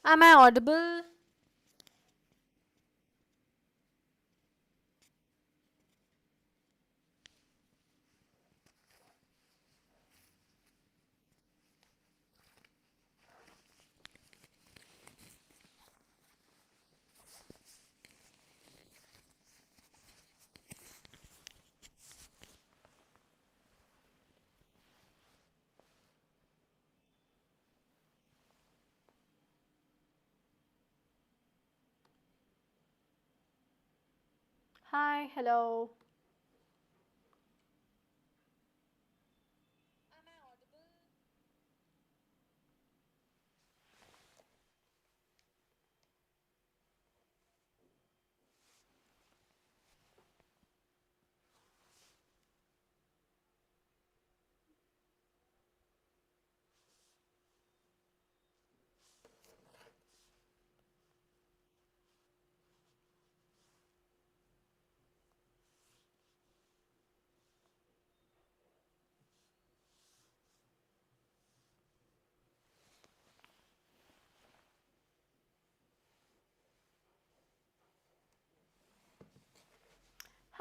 Am I audible? Hi, hello.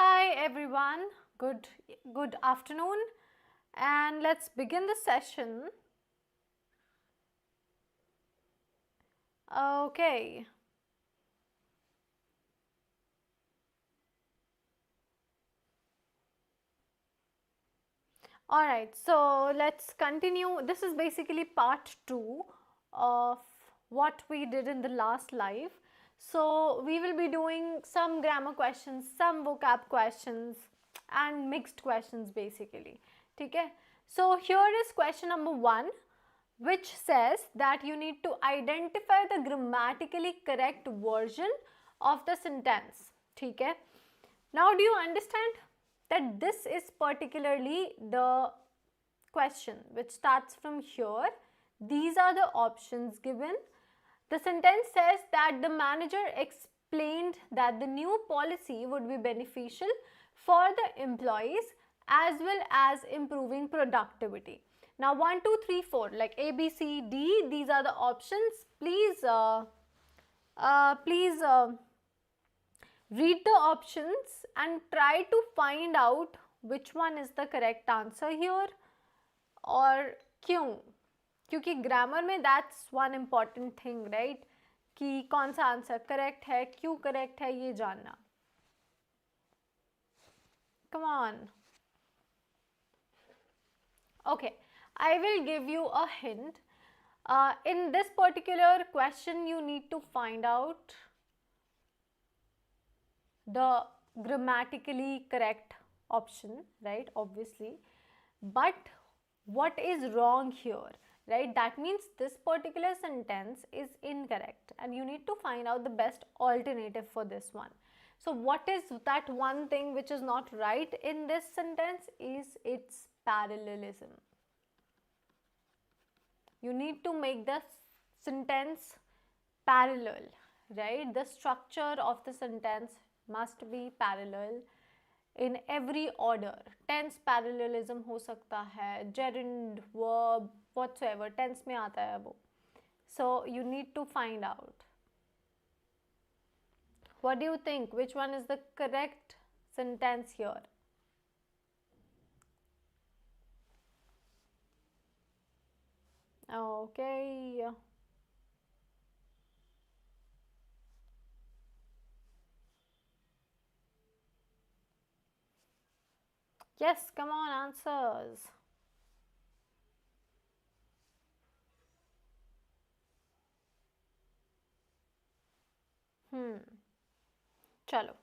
Hi everyone. Good afternoon, and let's begin the session. Okay. All right. So let's continue. This is basically part 2 of what we did in the last live. So we will be doing some grammar questions, some vocab questions, and mixed questions basically. Okay. So here is question number 1, which says that you need to identify the grammatically correct version of the sentence. Okay. Now do you understand that this is particularly the question which starts from here? These are the options given. The sentence says that the manager explained that the new policy would be beneficial for the employees as well as improving productivity. Now 1, 2, 3, 4, like A, B, C, D, these are the options. Please read the options and try to find out which one is the correct answer here और क्यों, क्योंकि grammar में that's one important thing right कि कौन सा answer correct है, क्यों correct है, ये जानना. Come on. Okay, I will give you a hint. In this particular question, you need to find out the grammatically correct option, right? Obviously, but what is wrong here, right? That means this particular sentence is incorrect, and you need to find out the best alternative for this one. So, what is that one thing which is not right in this sentence? Is its parallelism. You need to make the sentence parallel, right? The structure of the sentence must be parallel in every order. Tense parallelism हो सकता है, gerund, verb, whatsoever, tense में आता है वो. So you need to find out. What do you think? Which one is the correct sentence here? Okay. Yes, come on, answers. Chalo.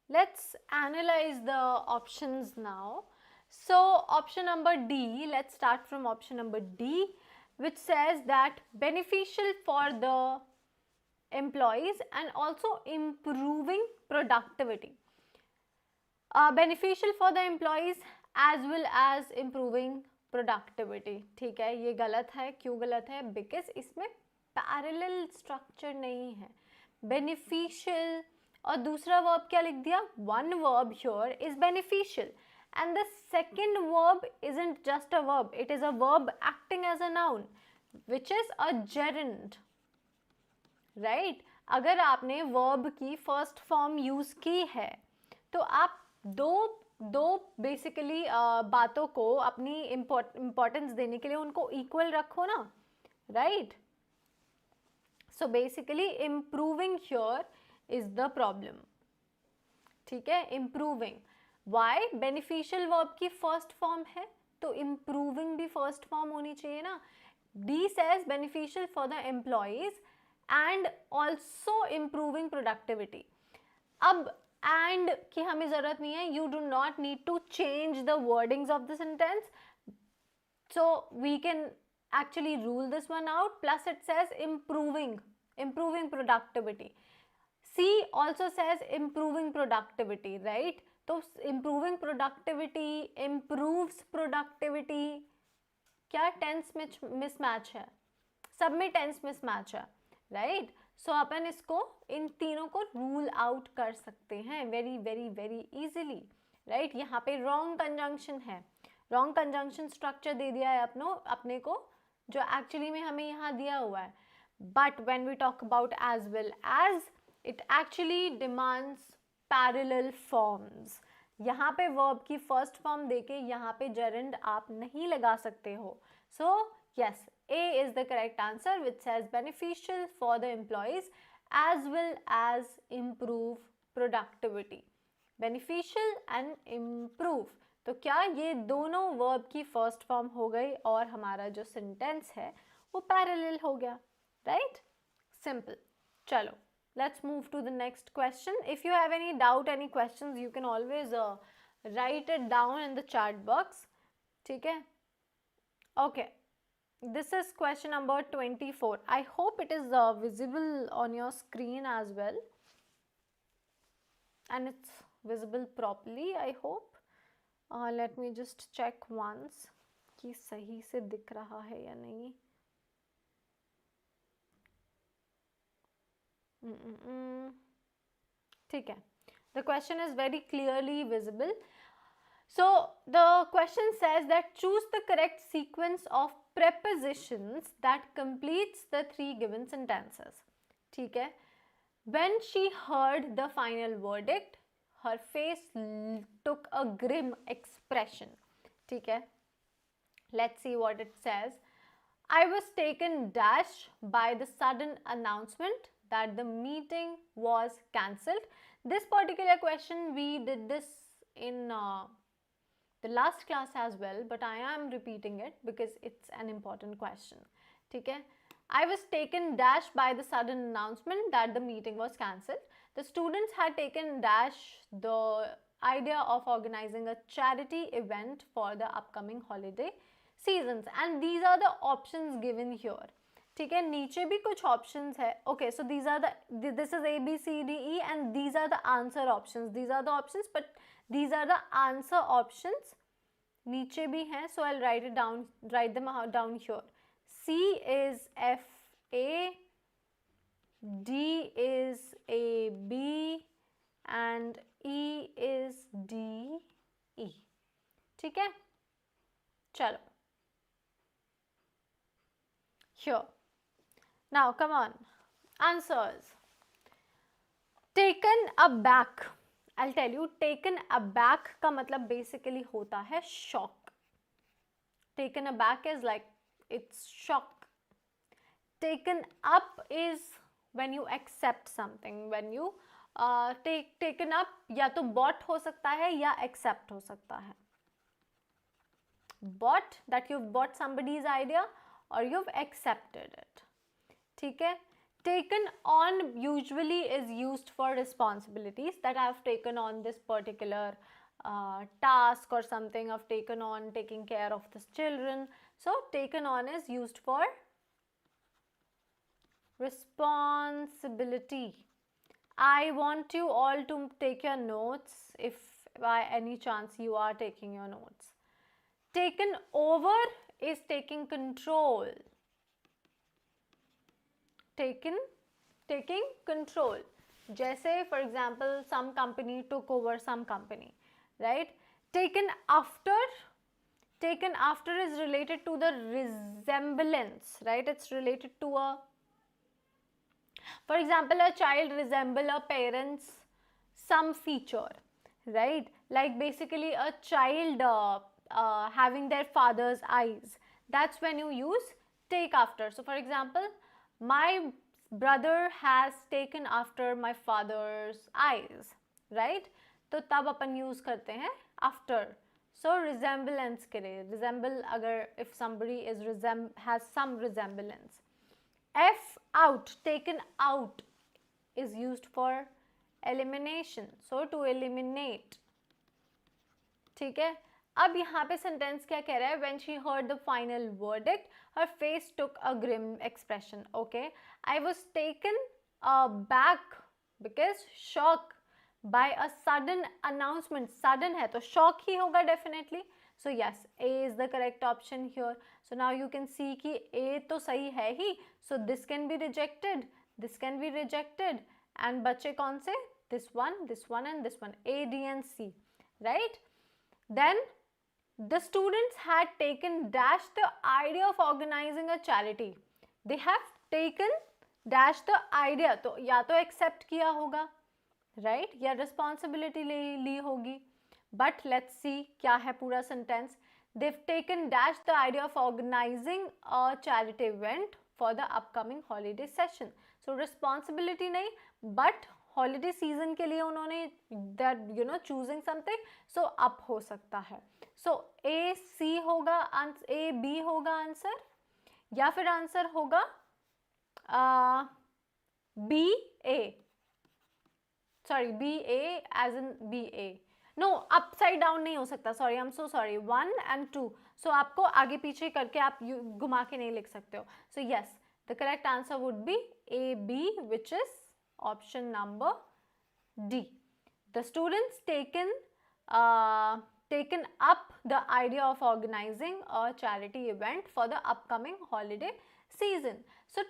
Let's analyze the options now. So option number D, let's start from option number D, which says that beneficial for the employees and also improving productivity. Beneficial for the employees as well as improving productivity. ठीक है, ये गलत है. क्यों गलत है? Because इसमें parallel structure नहीं है. Beneficial और दूसरा verb क्या लिख दिया? One verb here is beneficial, and the second verb isn't just a verb, it is a verb acting as a noun, which is a gerund. Right अगर आपने वर्ब की फर्स्ट फॉर्म यूज की है तो आप दो दो बेसिकली बातों को अपनी इम्पोर्टेंस देने के लिए उनको इक्वल रखो ना, right. So basically improving here is the problem. ठीक है, इम्प्रूविंग. वाई? बेनिफिशियल वर्ब की फर्स्ट फॉर्म है तो इम्प्रूविंग भी फर्स्ट फॉर्म होनी चाहिए ना. D says beneficial for the employees and also improving productivity. अब एंड की हमें जरूरत नहीं है. You do not need to change the wordings of the sentence. So we can actually rule this one out. Plus it says improving productivity. C also says improving productivity, right? तो improving productivity, improves productivity, क्या tense mismatch है? सब में tense mismatch है, right. सो अपन इसको इन तीनों को rule out कर सकते हैं very very very easily, right. यहाँ पे रॉन्ग कंजंक्शन है, रॉन्ग कंजंक्शन स्ट्रक्चर दे दिया है अपने को जो एक्चुअली में हमें यहाँ दिया हुआ है. But when we talk about as well as, it actually demands parallel forms. यहाँ पे वर्ब की फर्स्ट फॉर्म देके यहाँ पे जेरेंड आप नहीं लगा सकते हो. So yes, A is the correct answer, which says beneficial for the employees as well as improve productivity. Beneficial and improve. तो क्या ये दोनों वर्ब की फर्स्ट फॉर्म हो गई और हमारा जो सेंटेंस है वो पैरेलल हो गया, राइट. सिंपल. चलो, let's move to the next question. If you have any doubt, any questions, you can always write it down in the chat box. ठीक है. Okay. This is question number 24. I hope it is visible on your screen as well. And it's visible properly, I hope. Let me just check once कि सही से दिख रहा है या नहीं. ठीक है. The question is very clearly visible. So the question says that choose the correct sequence of prepositions that completes the three given sentences. ठीक है. When she heard the final verdict, her face took a grim expression. ठीक है. Let's see what it says. I was taken dash by the sudden announcement that the meeting was cancelled. This particular question, we did this in the last class as well, but I am repeating it because it's an important question. ठीक है. I was taken dash by the sudden announcement that the meeting was cancelled. The students had taken dash the idea of organizing a charity event for the upcoming holiday seasons, and these are the options given here. ठीक है. नीचे भी कुछ options है. Okay, so these are this is A, B, C, D, E, and these are the answer options. These are the options, but these are the answer options. नीचे भी हैं, so I'll write them down here. C is F A, D is A B, and E is D E. ठीक है. चलो. Here. Now come on. Answers. Taken aback. I'll tell you, taken aback का मतलब basically होता है shock. Taken aback is like it's shock. Taken up is when you accept something. When you taken up या तो bought हो सकता है या accept हो सकता है. Bought, that you've bought somebody's idea, or you've accepted it. ठीक है. Taken on usually is used for responsibilities, that I have taken on this particular task or something. I've taken on taking care of the children. So taken on is used for responsibility. I want you all to take your notes if by any chance you are taking your notes. Taken over is taking control. Taking control. जैसे for example some company took over some company, right? Taken after is related to the resemblance, right? It's related to a For example, a child resemble a parent's some feature, right? Like basically a child having their father's eyes. That's when you use take after. So for example, my brother has taken after my father's eyes, right? तो तब अपन use करते हैं after. So resemblance के लिए resemble, अगर if somebody is has some resemblance. F out, taken out, is used for elimination. So to eliminate. ठीक है. अब यहाँ पे सेंटेंस क्या कह रहा है? When she heard the final verdict, her face took a grim expression. Okay, I was taken back because shock by a sudden announcement. Sudden है तो shock ही होगा definitely. So yes, A is the correct option here. So now you can see कि A तो सही है ही. So this can be rejected. This can be rejected. And बचे कौन से? This one and this one. A, D and C. Right? Then the students had taken dash the idea of organizing a charity. They have taken dash the idea. तो या तो accept किया होगा, right? या responsibility ली होगी. But let's see क्या है पूरा sentence. They've taken dash the idea of organizing a charity event for the upcoming holiday session. So responsibility नहीं, but holiday season के लिए उन्होंने that choosing something, so up हो सकता है. So A C होगा, A B होगा answer, या फिर आंसर होगा B A. Sorry, B A as in B A. No, upside down नहीं हो सकता. Sorry, I'm so sorry. 1 and 2. So आपको आगे पीछे करके आप घुमा के नहीं लिख सकते हो. So yes, the correct answer would be A B, which is option number D. The students taken up the idea of organizing a charity event for the upcoming holiday season. So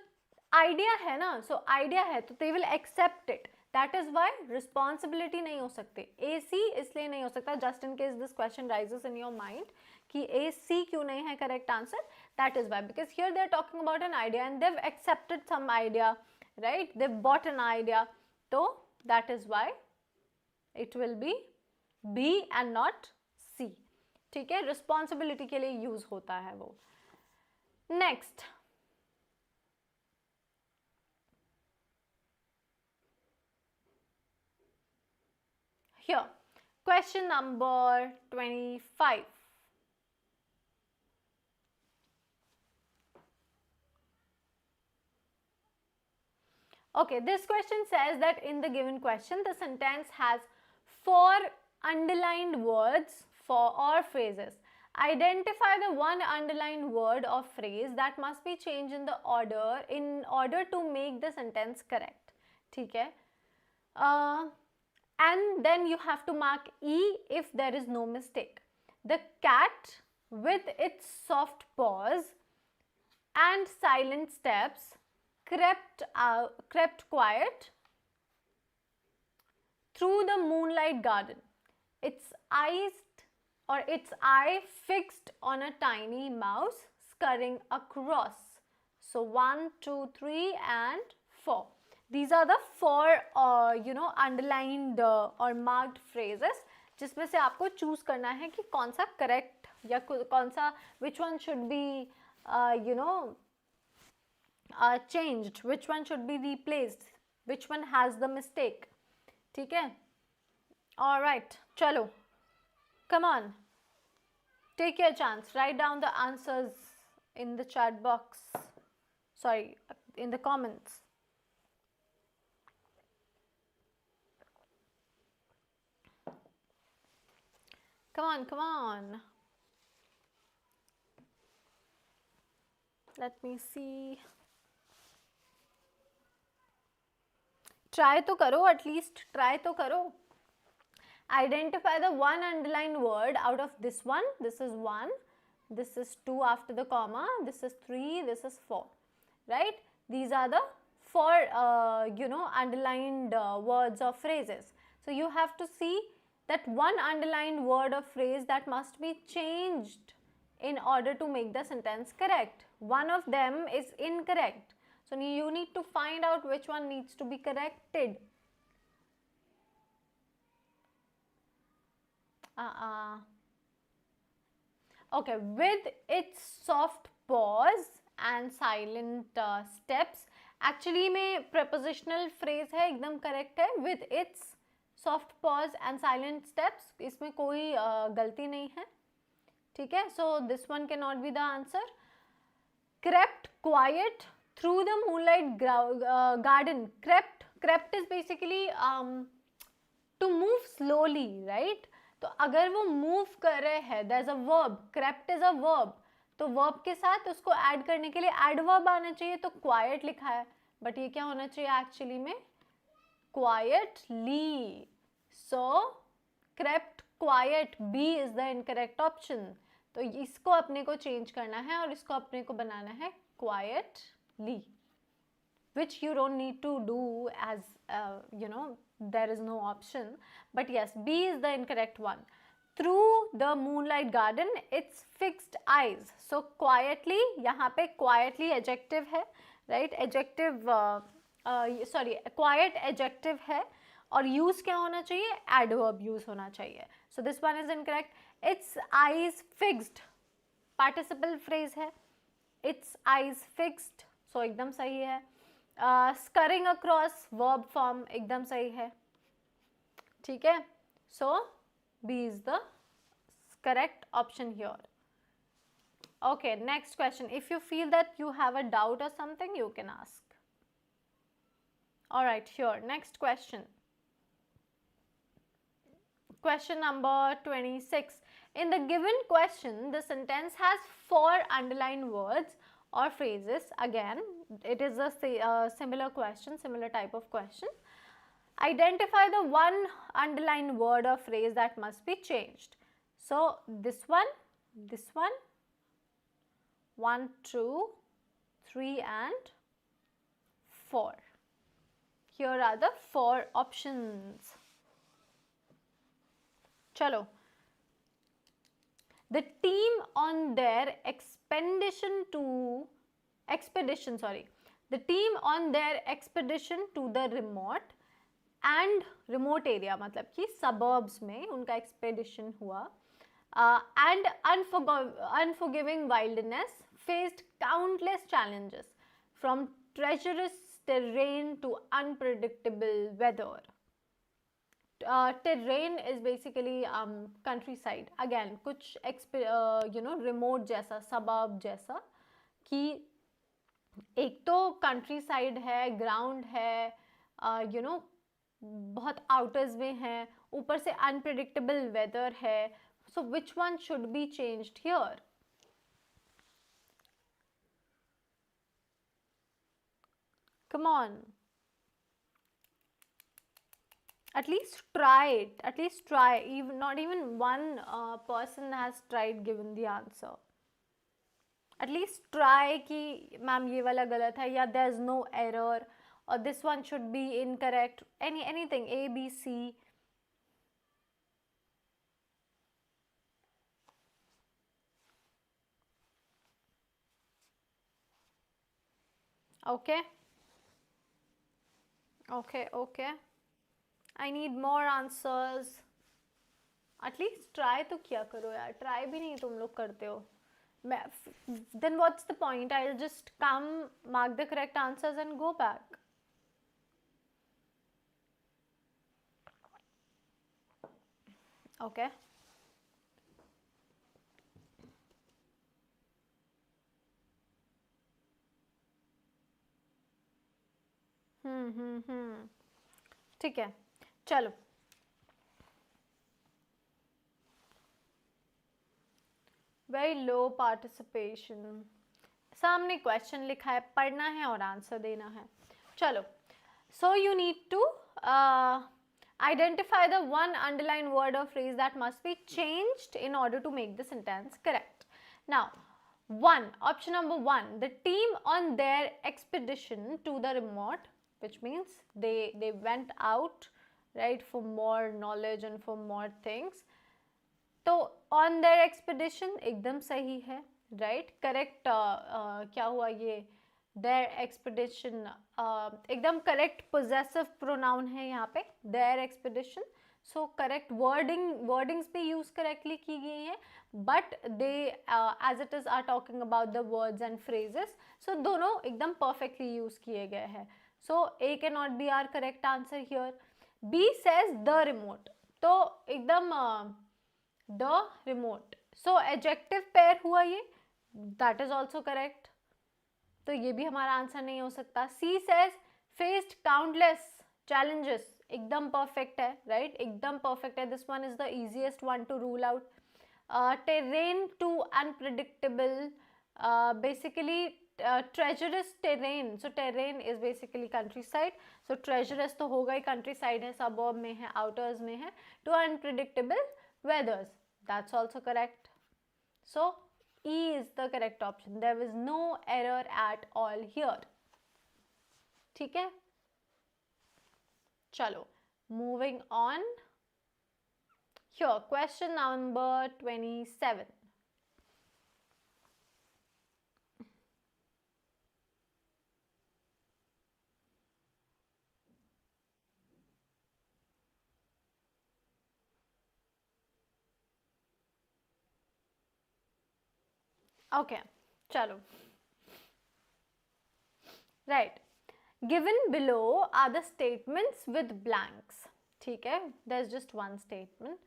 idea है ना, so idea है तो they will accept it. That is why responsibility नहीं हो सकते. A C इसलिए नहीं हो सकता. Just in case this question rises in your mind कि A C क्यों नहीं है correct answer. That is why, because here they are talking about an idea and they've accepted some idea, right? They've bought an idea. So that is why it will be B and not C. ठीक है, responsibility के लिए use होता है वो. Next. Here, question number 25. Okay, this question says that in the given question, the sentence has 4 underlined words or phrases. Identify the one underlined word or phrase that must be changed in order to make the sentence correct. ठीक है? And then you have to mark E if there is no mistake. The cat with its soft paws and silent steps crept quiet through the moonlight garden. Its eye fixed on a tiny mouse scurrying across. So 1, 2, 3 and 4. These are the 4 underlined or marked phrases जिसमें से आपको choose करना है कि कौन सा correct या कौन सा which one should be changed, which one should be replaced, which one has the mistake. ठीक है? All right, चलो. Come on. Take your chance. Write down the answers in the chat box. Sorry, in the comments. Come on, come on. Let me see. Try to karo, at least try to karo. Identify the one underlined word out of this one. This is 1, this is 2 after the comma, this is 3, this is 4, right? These are the 4 underlined words or phrases. So you have to see that one underlined word or phrase that must be changed in order to make the sentence correct. One of them is incorrect. So you need to find out which one needs to be corrected. Okay, with its soft pause and silent steps. Actually में prepositional phrase है, एकदम correct है. with its soft pause and silent steps, इसमें कोई गलती नहीं है. ठीक है, so this one cannot be the answer. Crept quiet through the moonlight garden. Crept is basically to move slowly, right? तो अगर वो मूव कर रहे हैं, there's a verb, crept is a verb, तो verb के साथ उसको ऐड करने के लिए adverb आना चाहिए, तो quiet लिखा है, बट ये क्या होना चाहिए एक्चुअली में? quietly. So crept quiet, B is the incorrect option. तो इसको अपने को चेंज करना है और इसको अपने को बनाना है quietly, which you don't need to do as you know, there is no option, but yes, B is the incorrect one. Through the moonlight garden, its fixed eyes. So quietly, यहाँ पे quietly adjective है, right? Adjective sorry, quiet adjective है और use क्या होना चाहिए? Adverb use होना चाहिए. So this one is incorrect. Its eyes fixed, participle phrase है. Its eyes fixed, so एकदम सही है. Scurrying across, verb form, एकदम सही है. ठीक है, so B is the correct option here. Okay, next question. If you feel that you have a doubt or something, you can ask. All right, here, next question. Question number 26. In the given question, the sentence has 4 underlined words or phrases. Again, it is a similar question, similar type of question. Identify the one underlined word or phrase that must be changed. So this one, 1, 2, 3 and 4. Here are the 4 options. Chalo. The team on their expedition to the remote area, मतलब कि suburbs में उनका expedition हुआ, and unforgiving wilderness faced countless challenges from treacherous terrain to unpredictable weather. Terrain is basically countryside. Again, कुछ remote जैसा, suburb जैसा, कि एक तो countryside है, ground है, बहुत outers में है, ऊपर से unpredictable weather है. So which one should be changed here? Come on. At least try it. At least try. Even not even one person has tried given the answer. At least try कि ma'am ये वाला गलत है, या there's no error, or this one should be incorrect. Anything, A, B, C. Okay. Okay. I need more answers. At least try तो किया करो यार. Try भी नहीं तुम लोग करते हो. Then what's the point? I'll just come, mark the correct answers and go back. Okay. ठीक है, चलो. Very low participation. सामने क्वेश्चन लिखा है, पढ़ना है और आंसर देना है. चलो. So you need to identify the one underlined word or phrase that must be changed in order to make the sentence correct. Now, option number 1, the team on their expedition to the remote, which means they went out, right, for more knowledge and for more things. तो on their expedition एकदम सही है, right? Correct क्या हुआ ये? Their expedition, एकदम correct possessive pronoun है यहाँ पे, their expedition. So correct wordings भी यूज करेक्टली की गई है, but they as it is are talking about the words and phrases. So दोनों एकदम परफेक्टली यूज किए गए हैं. So A can not be our correct answer here. B says the remote, तो एकदम the remote. So adjective pair हुआ ये, that is also correct, तो ये भी हमारा आंसर नहीं हो सकता. She says faced countless challenges, एकदम परफेक्ट है, राइट, एकदम परफेक्ट है. This one is the easiest one two rule out. terrain too unpredictable, basically treacherous terrain. So terrain is basically countryside, so treacherous तो होगा ही, countryside है, suburb में है, outers में है. to unpredictable weathers, that's also correct. So E is the correct option. There was no error at all here. ठीक है, चलो moving on. Here, question number 27. Okay, chalo. Right. Given below are the statements with blanks. ठीक है, there's just one statement.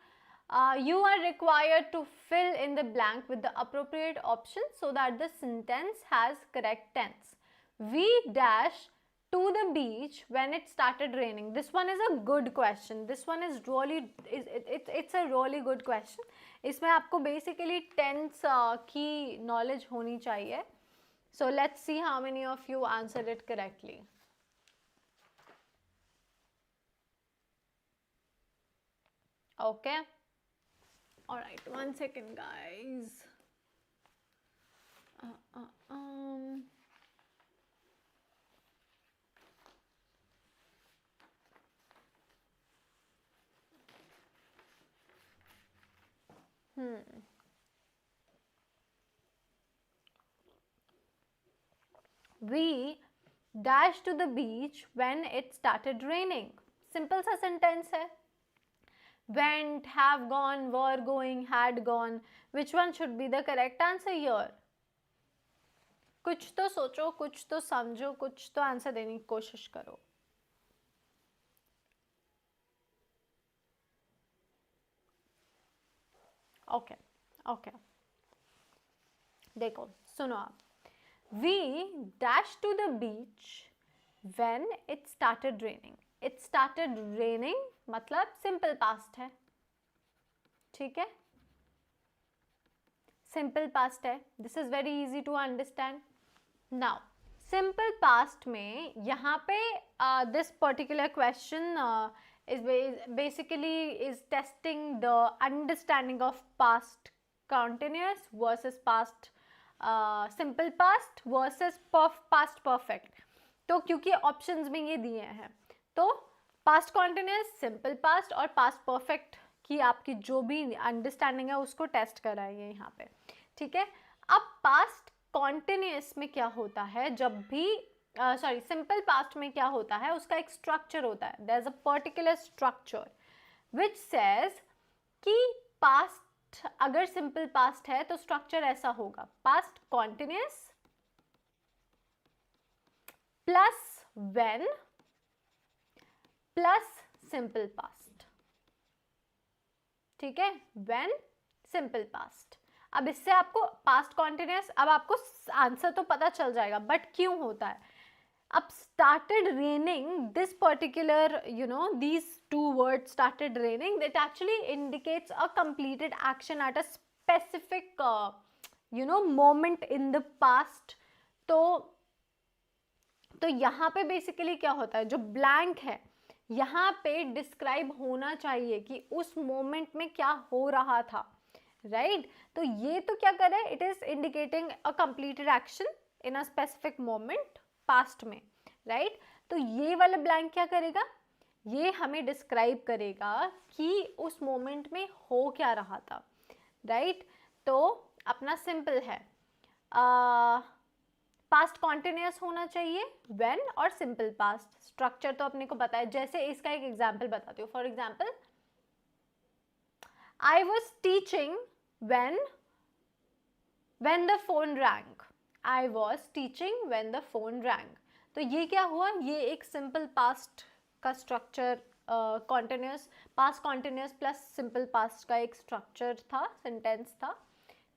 You are required to fill in the blank with the appropriate option so that the sentence has correct tense. We dash to the beach when it started raining. This one is a good question. This one is really, it's a really good question. इसमें आपको basically tense की knowledge होनी चाहिए. So let's see how many of you answered it correctly. Okay. All right, 1 second, guys. We dashed to the beach when it started raining. Simple सा sentence है. Went, have gone, were going, had gone. Which one should be the correct answer here? कुछ तो सोचो, कुछ तो समझो, कुछ तो आंसर देने की कोशिश करो. ओके ओके, देखो सुनो आप. We dashed to the beach when it started raining. It started raining मतलब सिंपल पास्ट है, ठीक है, सिंपल पास्ट है. This is very easy to understand. Now simple past में यहाँ पे this particular question is basically is testing the understanding of past continuous versus past simple past versus past perfect. तो क्योंकि options में ये दिए हैं, तो पास्ट कॉन्टिन्यूस, सिंपल पास्ट और पास्ट परफेक्ट की आपकी जो भी अंडरस्टैंडिंग है उसको टेस्ट कराइए यहाँ पे, ठीक है. अब पास्ट कॉन्टिन्यूस में क्या होता है, जब भी सॉरी सिंपल पास्ट में क्या होता है, उसका एक स्ट्रक्चर होता है. There is a particular structure which says कि पास्ट अगर सिंपल पास्ट है तो स्ट्रक्चर ऐसा होगा, past continuous plus when plus simple past, ठीक है, व्हेन सिंपल पास्ट. अब इससे आपको पास्ट कॉन्टिन्यूस, अब आपको आंसर तो पता चल जाएगा, बट क्यों होता है. अब started raining, this particular, these two words started raining, that actually indicates a completed action at a specific, moment in the past. तो यहाँ पे बेसिकली क्या होता है, जो ब्लैंक है यहाँ पे डिस्क्राइब होना चाहिए कि उस मोमेंट में क्या हो रहा था, राइट. तो ये तो क्या कर रहा है, it is indicating a completed action in a specific moment past में, राइट. तो ये वाला ब्लैंक क्या करेगा, ये हमें डिस्क्राइब करेगा कि उस मोमेंट में हो क्या रहा था, राइट. तो अपना सिंपल है, पास्ट कॉन्टिन्यूस होना चाहिए, व्हेन और सिंपल पास्ट। स्ट्रक्चर तो अपने को पता है, जैसे इसका एक एग्जांपल बताती हूँ। For example, I was teaching when the phone wrong. I was teaching when the phone wrong. तो ये क्या हुआ, ये एक सिंपल पास्ट का structure, continuous past continuous plus simple past का एक स्ट्रक्चर था, सेंटेंस था,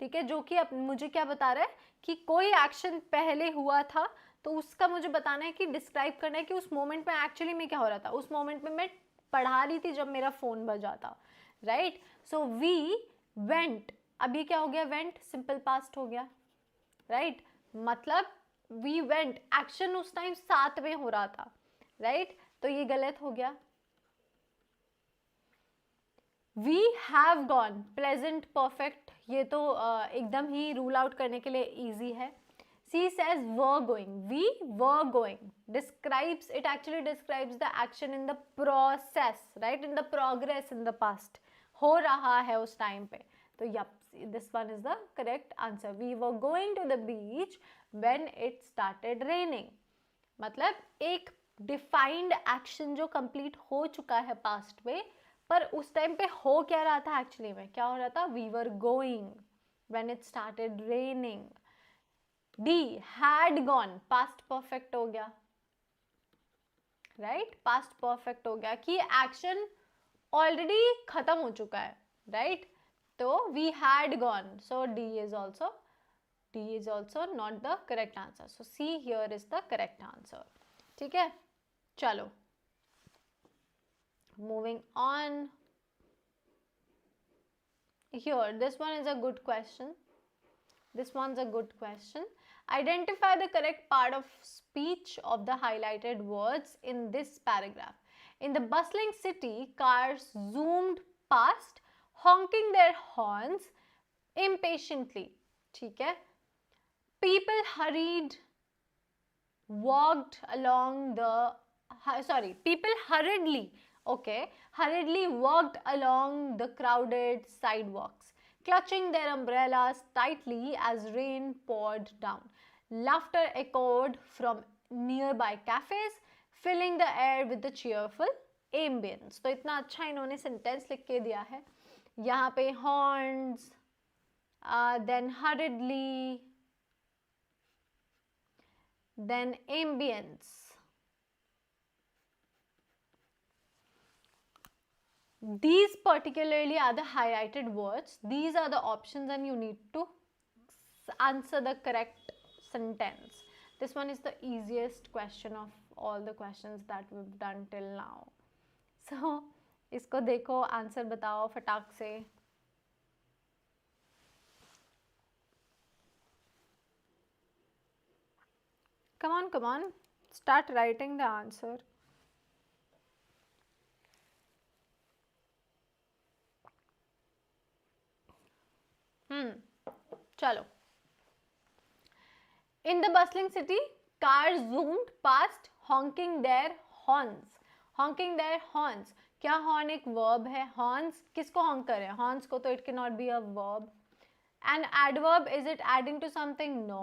ठीक है, जो कि अब मुझे क्या बता रहा है कि कोई एक्शन पहले हुआ था, तो उसका मुझे बताना है कि डिस्क्राइब करना है कि उस मोमेंट में एक्चुअली में क्या हो रहा था। उस मोमेंट में मैं पढ़ा रही थी जब मेरा फोन बजा था, राइट। सो वी वेंट, अब ये क्या हो गया, वेंट सिंपल पास्ट हो गया, राइट। मतलब वी वेंट, एक्शन उस टाइम साथ में हो रहा था, राइट। तो ये गलत हो गया। We have gone, present perfect, ये तो एकदम ही रूल आउट करने के लिए इजी है। C says were going, we were going describes, it actually describes the action in the process, right, in the progress in the past, हो रहा है उस टाइम पे। तो yep, this one is the correct answer. We were going to the beach when it started raining. मतलब एक defined action जो complete हो चुका है पास्ट में, पर उस टाइम पे हो क्या रहा था, एक्चुअली में क्या हो रहा था, we were going when it started raining. D had gone, past perfect हो गया, राइट, पास्ट परफेक्ट हो गया कि एक्शन ऑलरेडी खत्म हो चुका है, राइट। तो we had gone, so D is also not the correct answer. So C here is the correct answer, ठीक है। चलो, moving on. Here, this one is a good question. This one's a good question. Identify the correct part of speech of the highlighted words in this paragraph. In the bustling city, cars zoomed past, honking their horns impatiently. ठीक है. People hurriedly walked along the crowded sidewalks, clutching their umbrellas tightly as rain poured down. Laughter echoed from nearby cafes, filling the air with the cheerful ambience. तो इतना अच्छा इन्होंने sentence लिख के दिया है यहाँ पे, horns, then hurriedly, then ambience. These particularly are the highlighted words. These are the options and you need to answer the correct sentence. This one is the easiest question of all the questions that we've done till now. So, इसको देखो, answer बताओ फटाक से. Come on, start writing the answer. चलो. In the bustling city, cars zoomed past, honking their horns. Honking their horns. क्या horn एक verb है? Horns किसको honk कर रहे हैं? Horns को तो it cannot be a verb. An adverb, is it adding to something? No.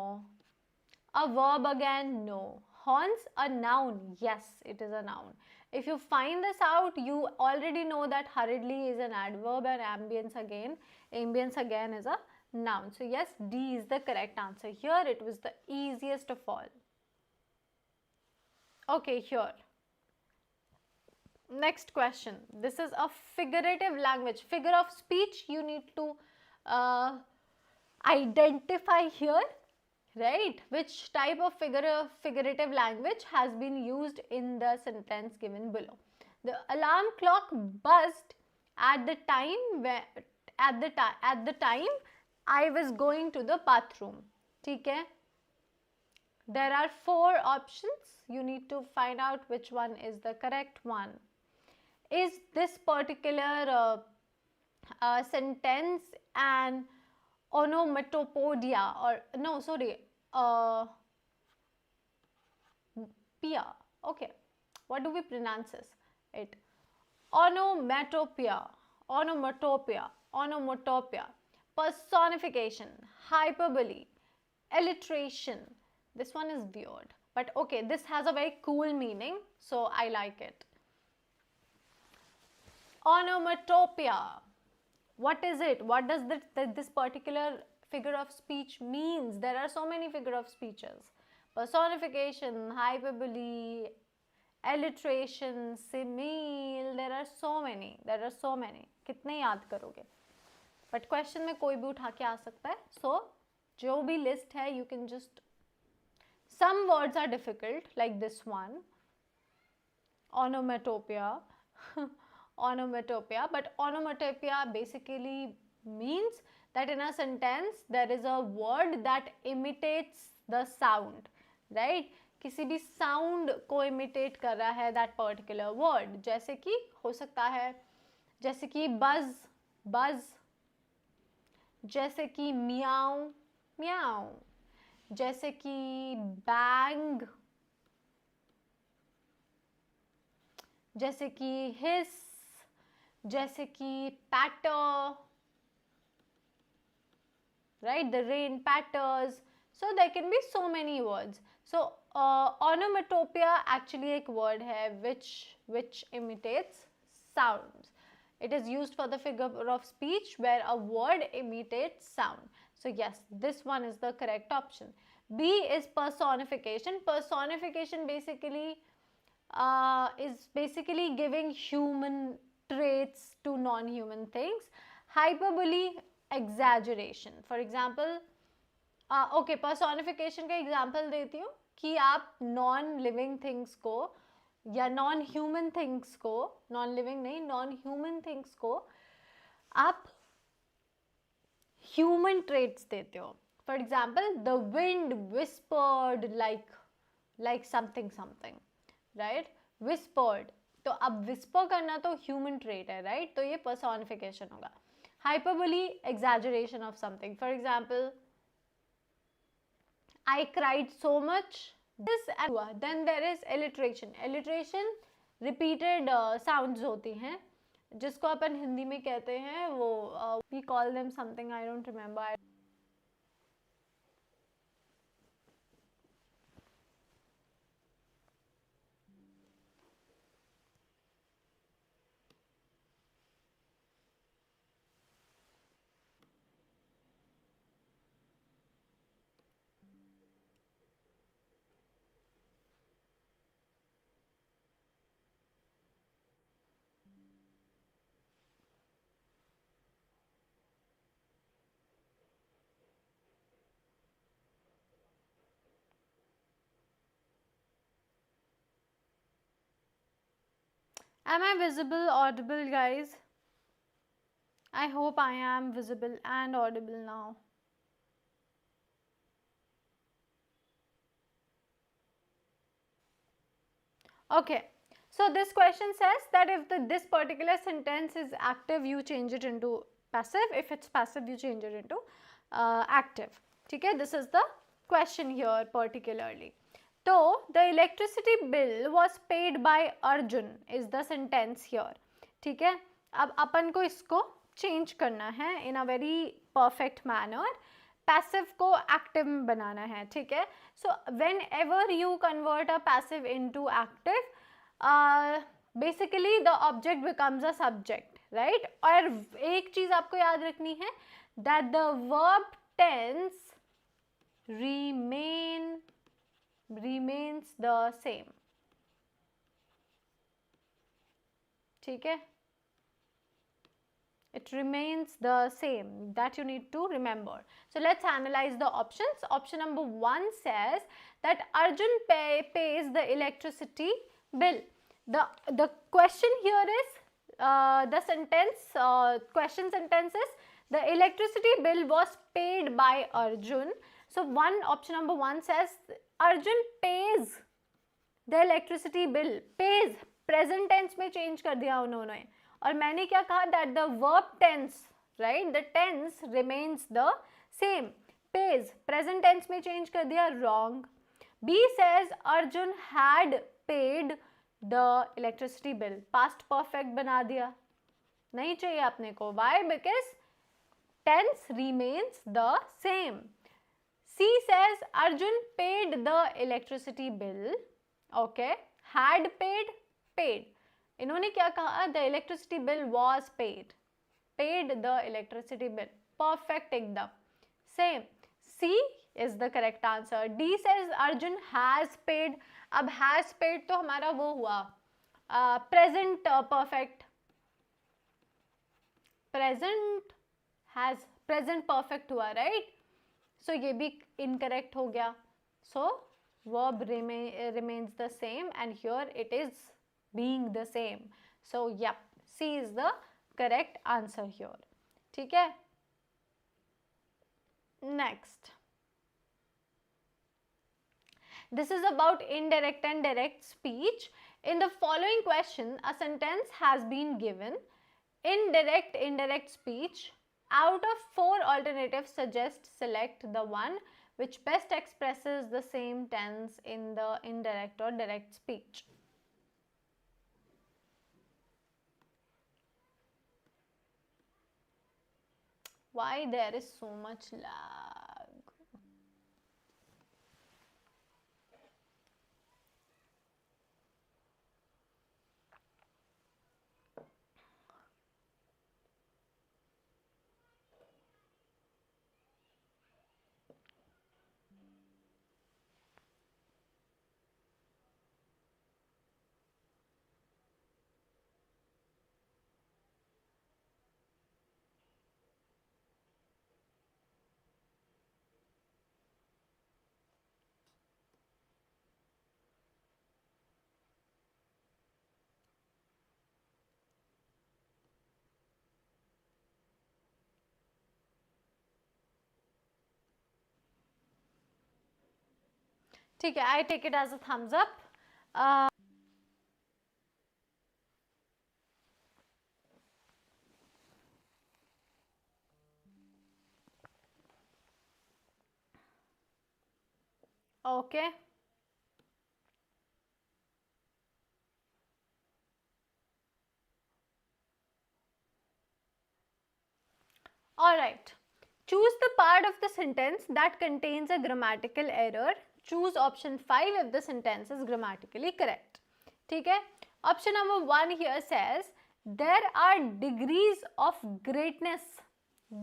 A verb again? No. Horns, a noun? Yes, it is a noun. If you find this out, you already know that hurriedly is an adverb and ambience again is a noun. So yes, D is the correct answer. Here it was the easiest of all. Okay, here. Next question. This is a figurative language. Figure of speech you need to identify here, right? Which type of figurative language has been used in the sentence given below. The alarm clock buzzed at the time I was going to the bathroom. ठीक है? There are 4 options. You need to find out which one is the correct one. Is this particular sentence an onomatopoeia or no, sorry, pia. Okay, what do we pronounce it? Onomatopoeia, personification, hyperbole, alliteration, This one is weird, but okay, this has a very cool meaning, so I like it. Onomatopoeia. What is it? What does this particular figure of speech means? There are so many figure of speeches. Personification, hyperbole, alliteration, simile, there are so many. कितने याद करोगे? But question में कोई भी उठा के आ सकता है. So, जो भी list है, you can just, some words are difficult, like this one, onomatopoeia, onomatopoeia, but onomatopoeia basically means that in a sentence there is a word that imitates the sound, right? किसी भी sound को imitate कर रहा है that particular word. जैसे कि हो सकता है, जैसे कि buzz, जैसे कि meow, जैसे कि bang, जैसे कि hiss, जैसे कि patter, right? The rain patters. So there can be so many words. So onomatopoeia actually एक word है which imitates sounds. It is used for the figure of speech where a word imitates sound. So yes, this one is the correct option. B is personification. Personification basically is basically giving human traits to non-human things. Hyperbole, exaggeration. For example, okay, personification का example देती हूँ कि आप non-living things को या non-human things को, non-living नहीं, non-human things को आप human traits देते हो. For example, the wind whispered like something, right? Whispered. तो अब whisper करना तो human trait है, right? तो ये personification होगा. Hyperbole, exaggeration of something. For example, I cried so much. This and then there is alliteration. Alliteration repeated sounds होती हैं, जिसको अपन हिंदी में कहते हैं वो we call them something, I don't remember. Am I visible, audible, guys? I hope I am visible and audible now. Okay, so this question says that if this particular sentence is active, you change it into passive. If it's passive, you change it into active. Okay, this is the question here particularly. So, the electricity bill was paid by Arjun is the sentence here. ठीक है, अब अपन को इसको change करना है in a very perfect manner. Passive को active में बनाना है, ठीक है. So, whenever you convert a passive into active, basically the object becomes a subject, right? और एक चीज़ आपको याद रखनी है that the verb tense remains the same. ठीक है, it remains the same. That you need to remember. So let's analyze the options. Option number 1 says that Arjun pays the electricity bill. The question here is the sentence question sentence is the electricity bill was paid by Arjun. So option number 1 says Arjun pays the electricity bill. Pays present tense में change कर दिया उन्होंने, और मैंने क्या कहा that the verb tense, right, the tense remains the same. Pays present tense में change कर दिया, wrong. B says Arjun had paid the electricity bill. Past perfect बना दिया, नहीं चाहिए अपने को. Why? Because tense remains the same. C says Arjun paid the electricity bill. Okay, had paid, paid. इन्होंने क्या कहा? The electricity bill was paid. Paid the electricity bill. Perfect एकदम. Same. C is the correct answer. D says Arjun has paid. अब has paid तो हमारा वो हुआ present perfect. Present has present perfect हुआ, right? So ये भी incorrect हो गया. So verb remains the same and here it is being the same. So yep, C is the correct answer here. ठीक है? Next. This is about indirect and direct speech. In the following question, a sentence has been given. Indirect speech. Out of 4 alternatives, select the one which best expresses the same tense in the indirect or direct speech. Why there is so much lag? ठीक है, I take it as a thumbs up. Okay. Alright. Choose the part of the sentence that contains a grammatical error. Choose option 5 if the sentence is grammatically correct. ठीक है? Option number 1 here says, there are degrees of greatness.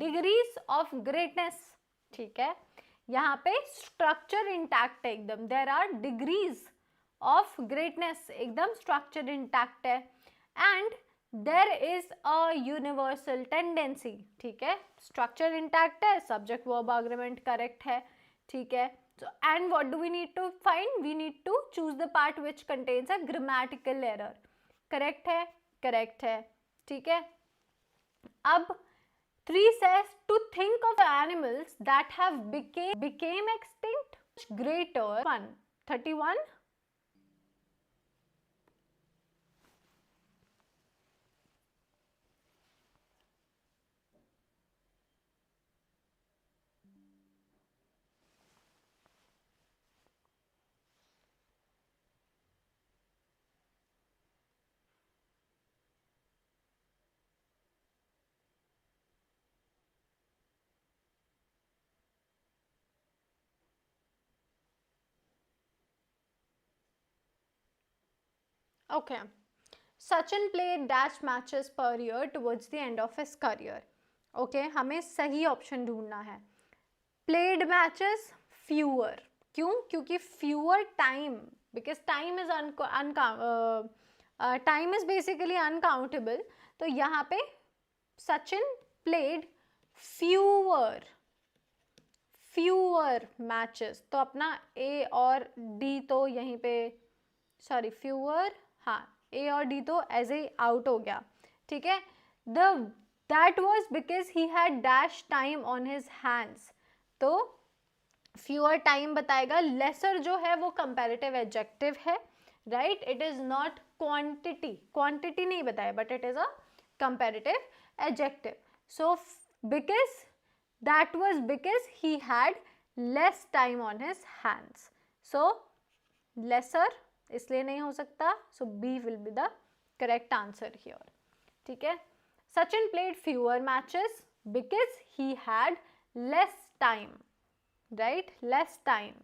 Degrees of greatness. ठीक है? यहाँ पे structure intact है एकदम. There are degrees of greatness. एकदम structure intact है. And there is a universal tendency. ठीक है? Structure intact है. Subject verb agreement correct है. ठीक है? So, and what do we need to find? We need to choose the part which contains a grammatical error. Correct है? Correct है. ठीक है? अब 3 says to think of animals that have became extinct greater 1. 31. Okay. Sachin played dash matches per year towards the end of his career. Okay, हमें सही option ढूंढना है. Played matches fewer. क्यों? क्योंकि fewer time, because time is time is basically uncountable. तो यहाँ पे Sachin played fewer matches. तो अपना A और D तो यहीं पे सॉरी fewer, हाँ A और D तो ऐसे ही आउट हो गया. ठीक है? That was because he had dash time on his hands. तो fewer time बताएगा. lesser जो है वो comparative adjective है, right? It is not quantity. Quantity नहीं बताया, but it is a comparative adjective. So that was because he had less time on his hands. So lesser इसलिए नहीं हो सकता. So B will be the correct answer here. ठीक है? Sachin played fewer matches because he had less time. Right, less time.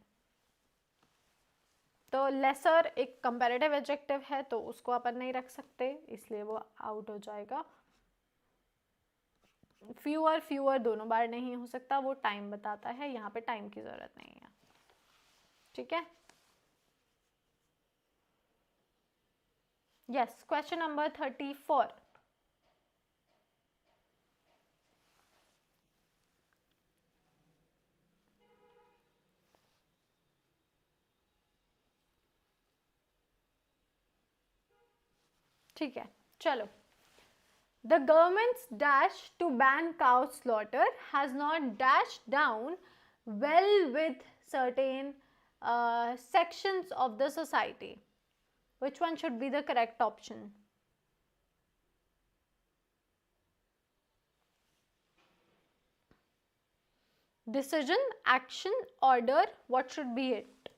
तो laser एक comparative adjective है तो उसको अपन नहीं रख सकते, इसलिए वो आउट हो जाएगा। फ्यूअर, फ्यूअर दोनों बार नहीं हो सकता, वो टाइम बताता है, यहाँ पे टाइम की जरूरत नहीं है। ठीक है, यस। Question number 34। ठीक है, चलो। The government's dash to ban cow slaughter has not dashed down well with certain sections of the society. Which one should be the correct option? Decision, action, order, what should be it?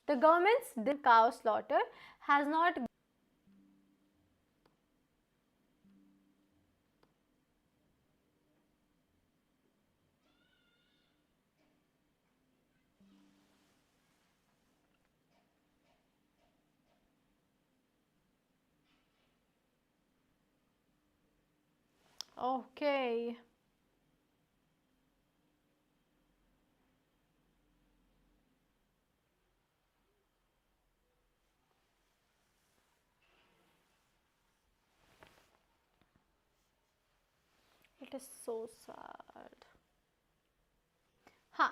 The government's cow slaughter has not. Okay. It is so sad. Huh.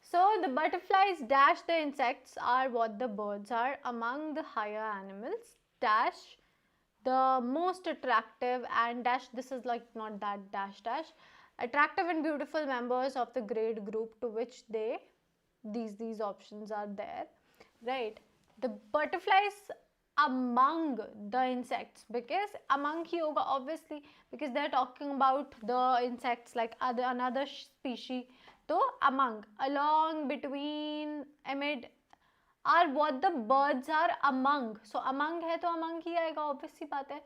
So the butterflies dash the insects are what the birds are among the higher animals. Dash the most attractive and dash, this is like not that dash dash, attractive and beautiful members of the grade group to which they, these options are there, right? The butterflies among the insects, because among ही होगा obviously, because they're talking about the insects like another species. तो among, along, between, amid are what the birds are among. So among है तो among ही आएगा, obvious सी बात है.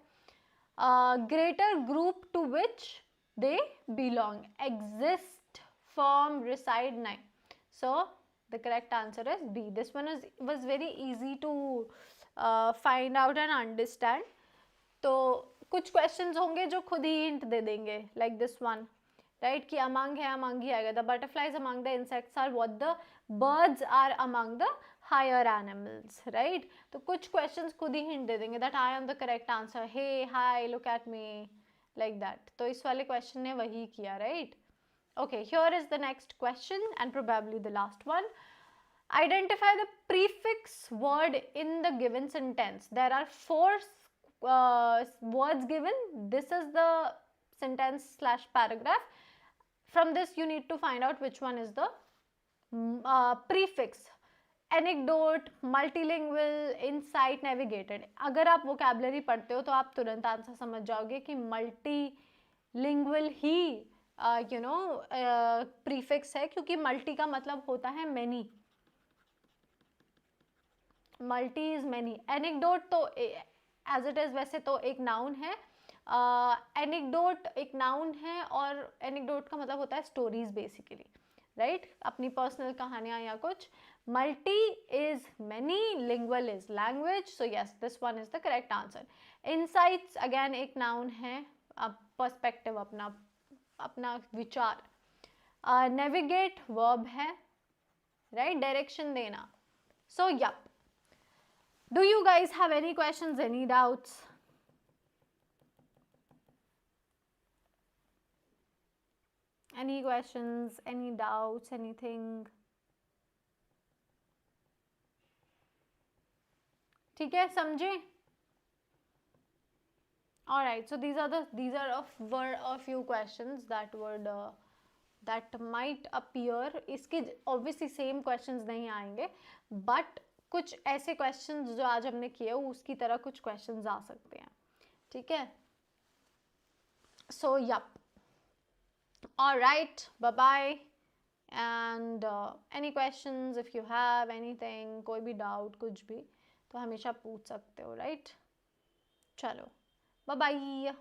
Greater group to which they belong, exist, form, reside, नहीं. So the correct answer is B. This one was very easy to find out and understand. तो कुछ questions होंगे जो खुद ही hint दे देंगे, like this one, right? कि among है, among ही आएगा. The butterflies among the insects are what the birds are among the higher animals, right? तो कुछ questions खुद ही hint दे देंगे that I am the correct answer. Hey, hi, look at me, like that. तो इस वाले question ने वही किया, right? Okay, here is the next question and probably the last one. Identify the prefix word in the given sentence. There are four words given. This is the sentence slash paragraph. From this you need to find out which one is the prefix. Anecdote, multilingual, insight, navigated. अगर आप vocabulary पढ़ते हो तो आप तुरंत answer समझ जाओगे कि multilingual ही prefix है, क्योंकि multi का मतलब होता है many. Multi is many. Anecdote तो एज इट इज वैसे तो एक नाउन है. एनेक्डोट एक नाउन है और एनेक्डोट का मतलब होता है स्टोरीज बेसिकली, राइट? अपनी पर्सनल कहानियां या कुछ. Multi is many, lingual is language. So yes, this one is the correct answer. Insights again एक नाउन है, पर्सपेक्टिव, अपना अपना विचार. नेविगेट वर्ब है, राइट? डायरेक्शन देना. So yup. Do you guys have any questions, any doubts? Any questions, any doubts, anything? ठीक है, समझे? All right, so these were a few questions that might appear. इसके obviously same questions नहीं आएंगे, but कुछ ऐसे questions जो आज हमने किए उसकी तरह कुछ क्वेश्चंस आ सकते हैं. ठीक है, so yup. Alright, bye bye. And any questions, if you have anything, कोई भी डाउट कुछ भी, तो हमेशा पूछ सकते हो, राइट? चलो, बाय बाय.